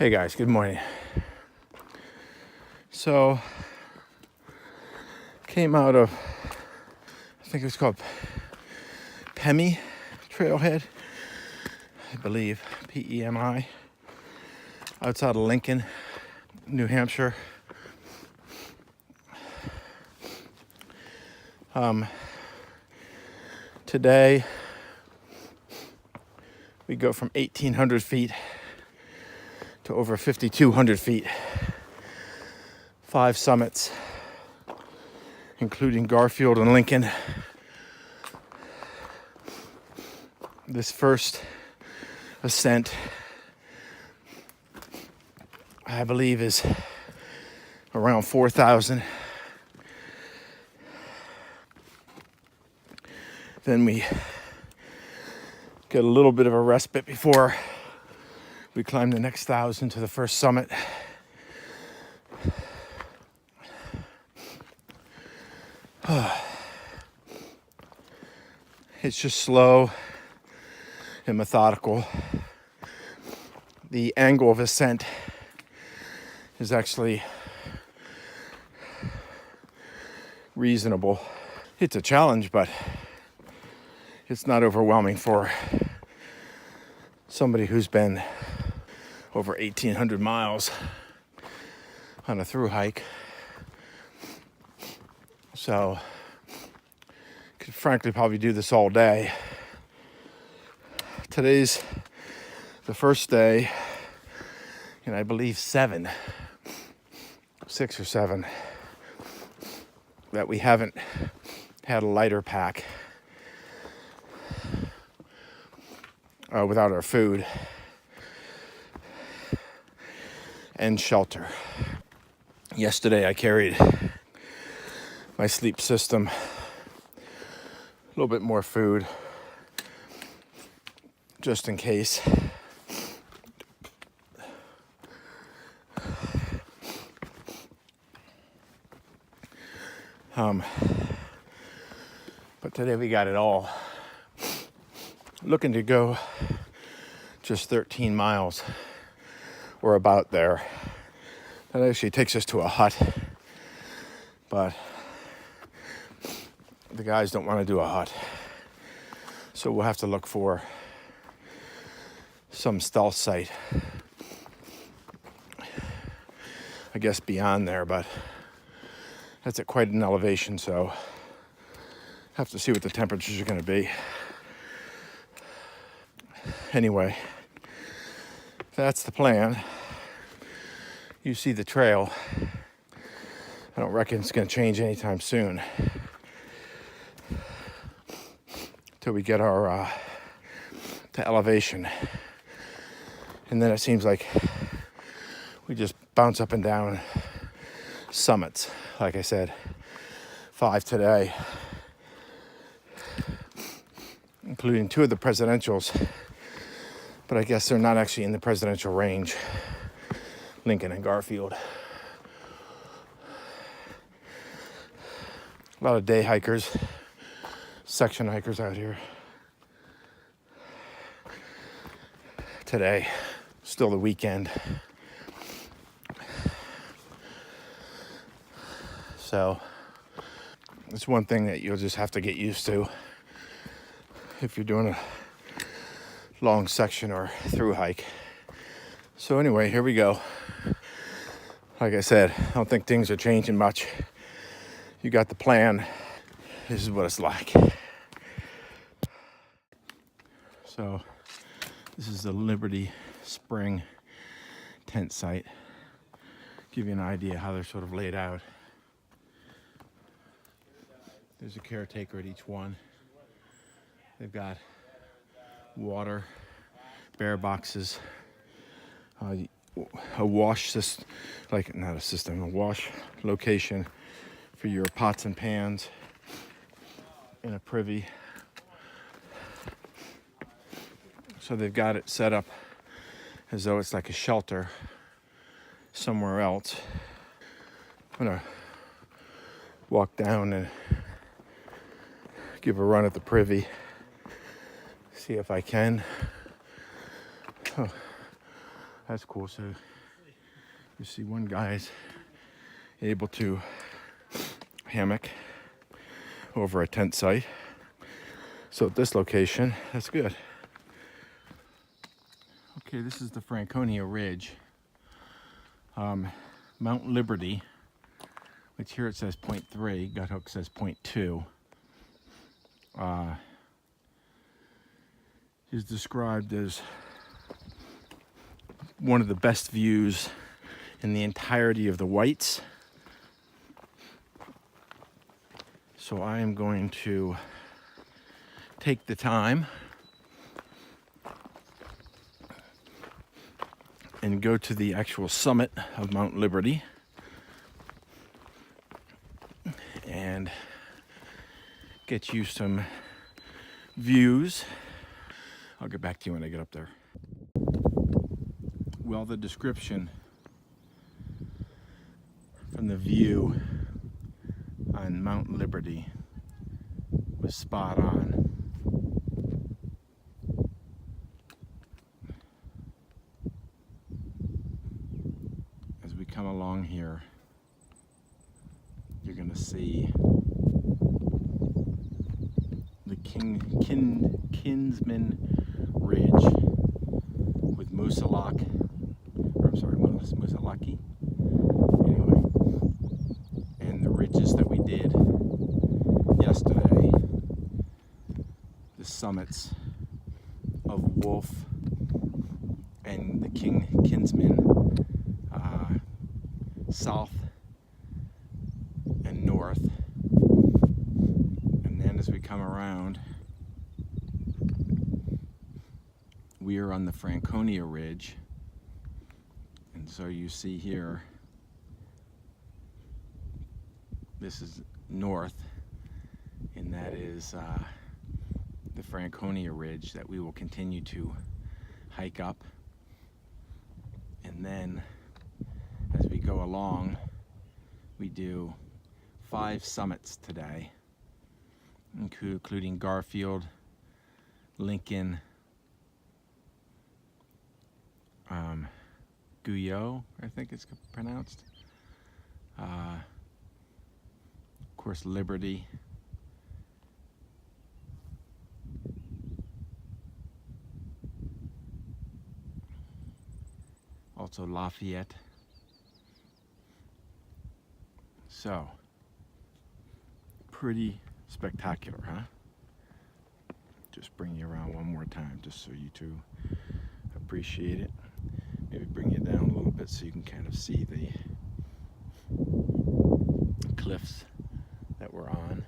Hey guys, good morning. So, came out of, I think it was called Pemi Trailhead, I believe, Pemi, outside of Lincoln, New Hampshire. Today, we go from 1,800 feet to over 5,200 feet. 5 summits, including Garfield and Lincoln. This first ascent, I believe, is around 4,000. Then we get a little bit of a respite before we climb the next 1,000 to the first summit. It's just slow and methodical. The angle of ascent is actually reasonable. It's a challenge, but it's not overwhelming for somebody who's been over 1,800 miles on a through hike. So, could frankly probably do this all day. Today's the first day, and I believe 6 or 7, that we haven't had a lighter pack without our food and shelter. Yesterday I carried my sleep system, a little bit more food, just in case. But today we got it all. Looking to go just 13 miles or about there. That actually takes us to a hut, but the guys don't want to do a hut, so we'll have to look for some stealth site, I guess, beyond there, but that's at quite an elevation, so have to see what the temperatures are going to be. Anyway, that's the plan. You see the trail. I don't reckon it's going to change anytime soon till we get our to elevation, and then it seems like we just bounce up and down summits. Like I said, 5 today, including 2 of the presidentials, but I guess they're not actually in the presidential range, Lincoln and Garfield. A lot of day hikers, section hikers out here. Today, still the weekend. So, it's one thing that you'll just have to get used to if you're doing a long section or through hike. So anyway, here we go. Like I said, I don't think things are changing much. You got the plan. This is what it's like. So this is the Liberty Spring tent site. Give you an idea how they're sort of laid out. There's a caretaker at each one. They've got water, bear boxes, a wash system, like not a system, a wash location for your pots and pans, and a privy. So they've got it set up as though it's like a shelter somewhere else. I'm gonna walk down and give a run at the privy, see if I can. Oh, that's cool. So You see one guy's able to hammock over a tent site. So at this location, that's good. Okay, this is the Franconia Ridge. Mount Liberty, which here it says 0.3, Guthook says 0.2, is described as one of the best views in the entirety of the Whites. So I am going to take the time and go to the actual summit of Mount Liberty and get you some views. I'll get back to you when I get up there. Well, the description from the view on Mount Liberty was spot on. As we come along here, you're going to see the Kinsman Ridge with Moosilauke, Moosilauke. Anyway, and the ridges that we did yesterday, the summits of Wolf and the Kinsman, south and north. And then as we come around, we are on the Franconia Ridge. And so you see here, this is north, and that is the Franconia Ridge that we will continue to hike up. And then as we go along, we do 5 summits today, including Garfield, Lincoln, Guyot, I think it's pronounced. Of course, Liberty. Also Lafayette. So, pretty spectacular, huh? Just bring you around one more time, just so you two appreciate it. Maybe bring you down a little bit so you can kind of see the cliffs that we're on.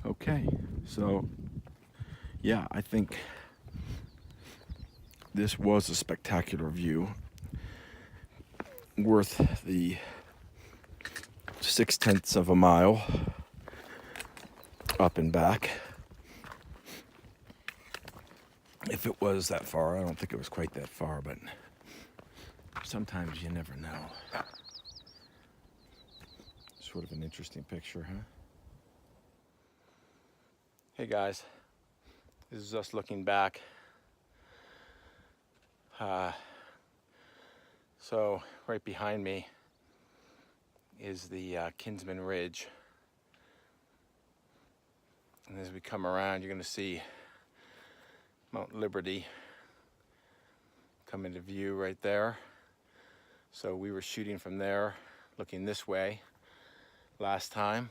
Okay, so yeah, I think this was a spectacular view, worth the 0.6 of a mile up and back. If it was that far, I don't think it was quite that far, but sometimes you never know. Sort of an interesting picture, huh? Hey guys, this is us looking back. So right behind me is the Kinsman Ridge. And as we come around, you're going to see Mount Liberty come into view right there. So we were shooting from there, looking this way last time.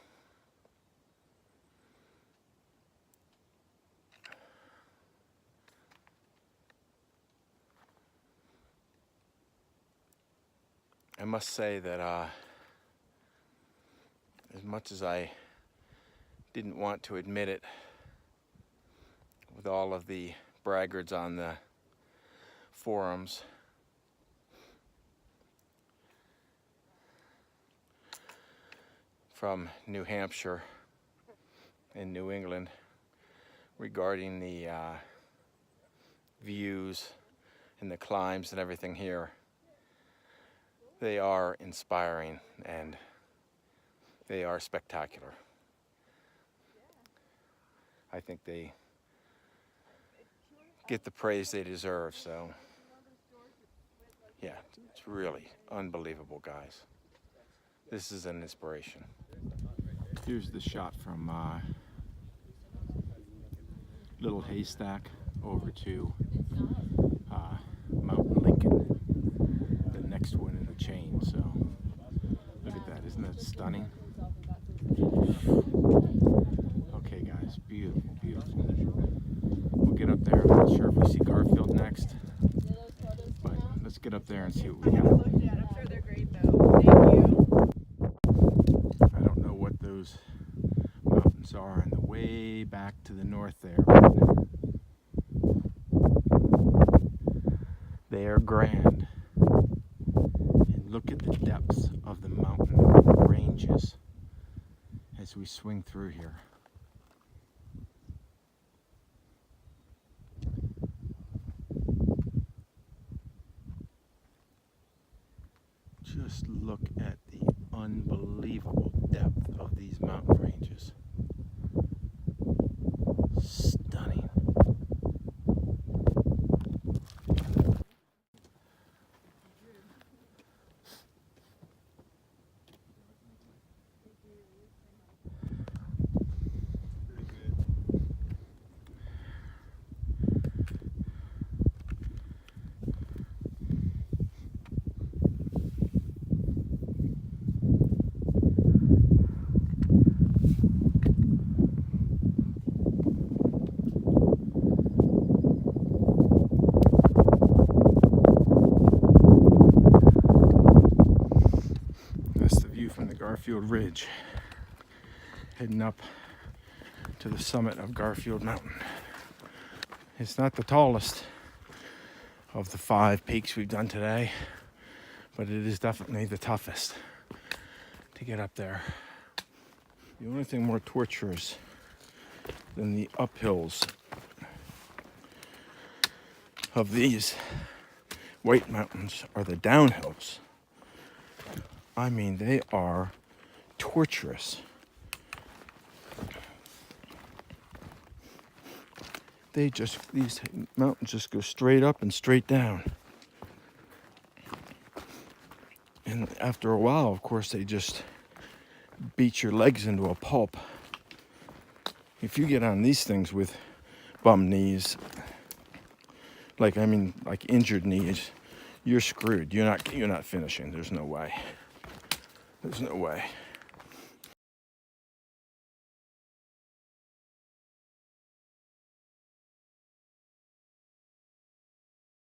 I must say that as much as I didn't want to admit it, with all of the braggarts on the forums, from New Hampshire and New England regarding the views and the climbs and everything here, they are inspiring and they are spectacular. I think they get the praise they deserve, so yeah, it's really unbelievable, guys. This is an inspiration. Here's the shot from Little Haystack over to Mount Lincoln, the next one in the chain. So look at that, isn't that stunning? Okay guys, beautiful, beautiful. We'll get up there. I'm not sure if we see Garfield next, but let's get up there and see what we got. I'm sure they're great though. Thank you. I don't know what those mountains are in the way back to the north there, but they are grand. And look at the depths of the mountain ranges as we swing through here. Just look at the unbelievable depth of these mountain ranges. Stunning. From the Garfield Ridge, heading up to the summit of Garfield Mountain. It's not the tallest of the 5 peaks we've done today, but it is definitely the toughest to get up there. The only thing more torturous than the uphills of these White Mountains are the downhills. I mean, they are torturous. These mountains just go straight up and straight down. And after a while, of course, they just beat your legs into a pulp. If you get on these things with bum knees, like injured knees, you're screwed. You're not finishing. There's no way. There's no way.